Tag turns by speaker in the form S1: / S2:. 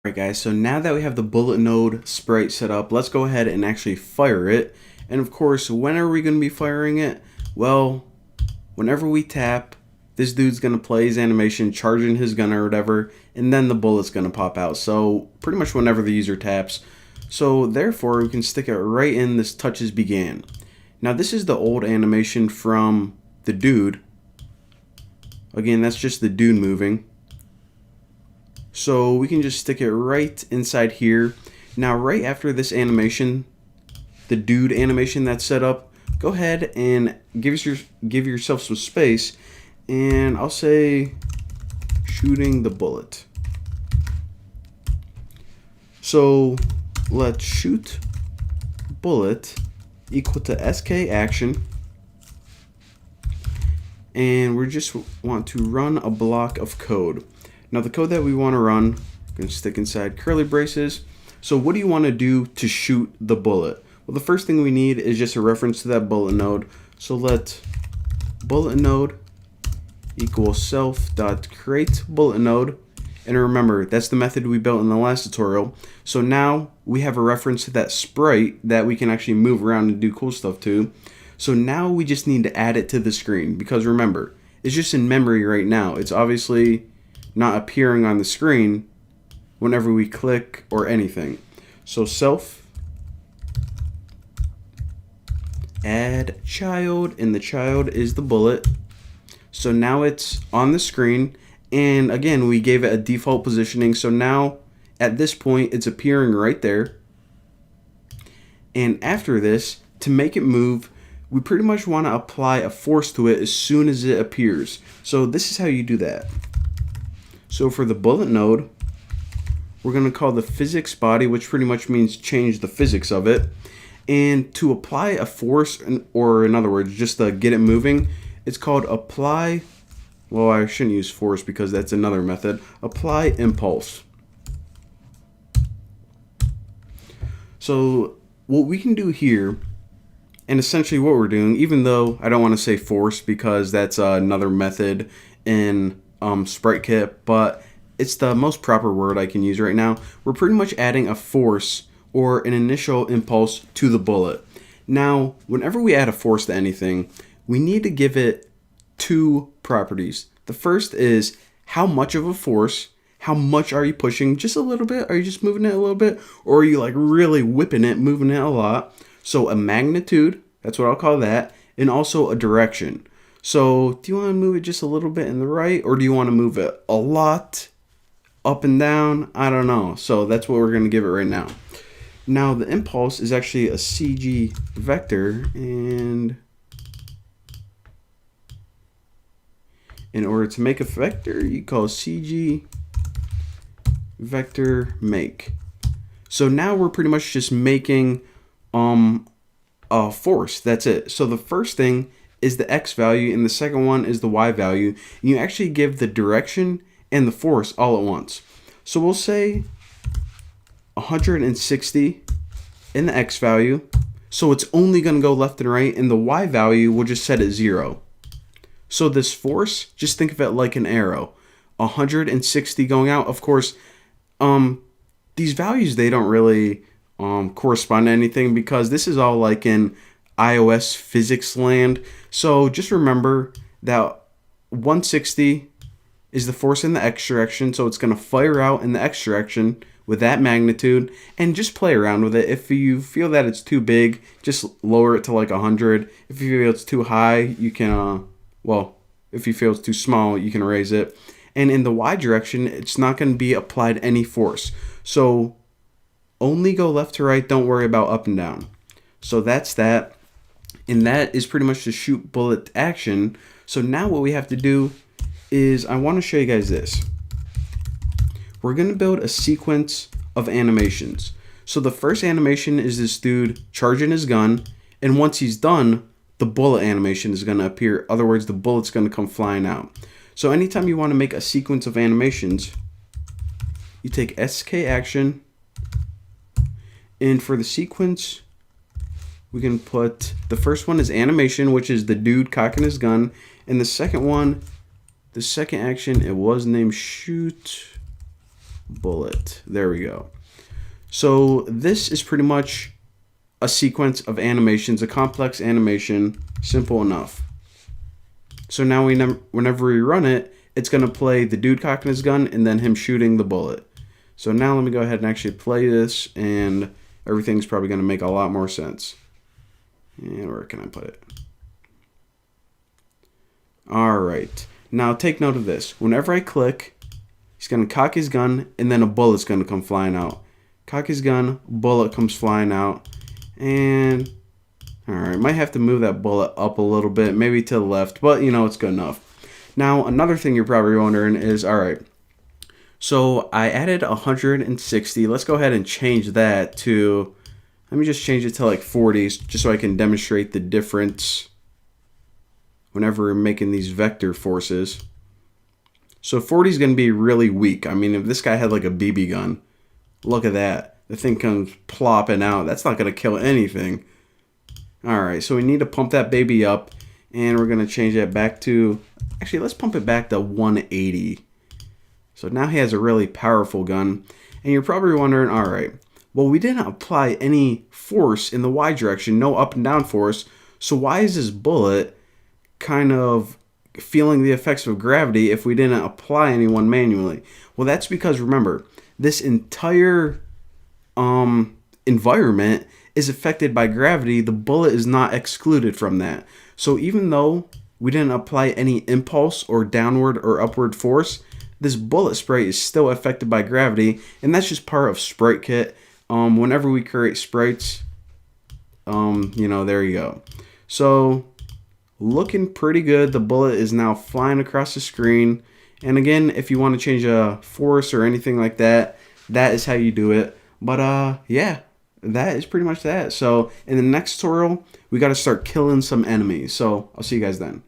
S1: Alright guys, so now that we have the bullet node sprite set up, let's go ahead and actually fire it. And of course, when are we going to be firing it? Well, whenever we tap, this dude's going to play his animation, charging his gun or whatever, and then the bullet's going to pop out. So pretty much whenever the user taps. So therefore, we can stick it right in this touches began. Now this is the old animation from the dude. Again, that's just the dude moving. So we can just stick it right inside here. Now right after this animation, the dude animation that's set up, go ahead and give yourself some space, and I'll say shooting the bullet. So let's shoot bullet equal to SK action, and we just want to run a block of code. Now the code that we want to run, I'm going to stick inside curly braces. So what do you want to do to shoot the bullet? Well, the first thing we need is just a reference to that bullet node. So let bullet node equal self.create bullet node. And remember, that's the method we built in the last tutorial. So now we have a reference to that sprite that we can actually move around and do cool stuff to. So now we just need to add it to the screen, because remember, it's just in memory right now. It's obviously not appearing on the screen whenever we click or anything. So self add child, and the child is the bullet. So now it's on the screen, and again we gave it a default positioning, so now at this point it's appearing right there. And after this, to make it move, we pretty much want to apply a force to it as soon as it appears. So this is how you do that. So for the bullet node, we're going to call the physics body, which pretty much means change the physics of it. And to apply a force, or in other words, just to get it moving, it's called apply, well, I shouldn't use force because that's another method, apply impulse. So what we can do here, and essentially what we're doing, even though I don't want to say force because that's another method in sprite kit, but it's the most proper word I can use right now. We're pretty much adding a force or an initial impulse to the bullet. Now, whenever we add a force to anything, we need to give it two properties. The first is how much of a force, how much are you pushing? Just a little bit? Are you just moving it a little bit? Or are you like really whipping it, moving it a lot? So a magnitude, that's what I'll call that, and also a direction. So do you want to move it just a little bit in the right, or do you want to move it a lot up and down? I don't know. So that's what we're going to give it right now. Now the impulse is actually a CG vector, and in order to make a vector, you call CG vector make. So now we're pretty much just making a force. That's it. So the first thing is the X value, and the second one is the Y value. And you actually give the direction and the force all at once. So we'll say 160 in the X value. So it's only going to go left and right, and the Y value we'll just set at 0. So this force, just think of it like an arrow. 160 going out. Of course, these values, they don't really correspond to anything because this is all like in iOS physics land. So just remember that 160 is the force in the X direction, so it's going to fire out in the X direction with that magnitude, and just play around with it. If you feel that it's too big, just lower it to like 100. If you feel it's too high, you can, well, if you feel it's too small, you can raise it. And in the Y direction, it's not going to be applied any force. So only go left to right, don't worry about up and down. So that's that. And that is pretty much the shoot bullet action. So now what we have to do is, I want to show you guys this. We're going to build a sequence of animations. So the first animation is this dude charging his gun, and once he's done, the bullet animation is going to appear. In other words, the bullet's going to come flying out. So anytime you want to make a sequence of animations, you take SK action, and for the sequence, we can put, the first one is animation, which is the dude cocking his gun, and the second one, the second action, it was named shoot bullet. There we go. So this is pretty much a sequence of animations, a complex animation, simple enough. So now whenever we run it, it's going to play the dude cocking his gun and then him shooting the bullet. So now let me go ahead and actually play this, and everything's probably going to make a lot more sense. And where can I put it? Alright, now take note of this. Whenever I click, he's going to cock his gun, and then a bullet's going to come flying out. Cock his gun, bullet comes flying out, and alright, might have to move that bullet up a little bit, maybe to the left, but you know, it's good enough. Now, another thing you're probably wondering is, alright, so I added 160. Let's go ahead and change that to, let me just change it to like 40, just so I can demonstrate the difference whenever we're making these vector forces. So 40 is going to be really weak. I mean, if this guy had like a BB gun, look at that. The thing comes plopping out. That's not going to kill anything. Alright, so we need to pump that baby up, and we're going to change that back to, actually, let's pump it back to 180. So now he has a really powerful gun. And you're probably wondering, alright, well, we didn't apply any force in the Y direction, no up and down force, so why is this bullet kind of feeling the effects of gravity if we didn't apply any one manually? Well, that's because, remember, this entire environment is affected by gravity. The bullet is not excluded from that. So even though we didn't apply any impulse or downward or upward force, this bullet spray is still affected by gravity, and that's just part of Sprite Kit. Whenever we create sprites, you know, there you go. So looking pretty good. The bullet is now flying across the screen. And again, if you want to change a force or anything like that, that is how you do it. But yeah, that is pretty much that. So in the next tutorial, we got to start killing some enemies. So I'll see you guys then.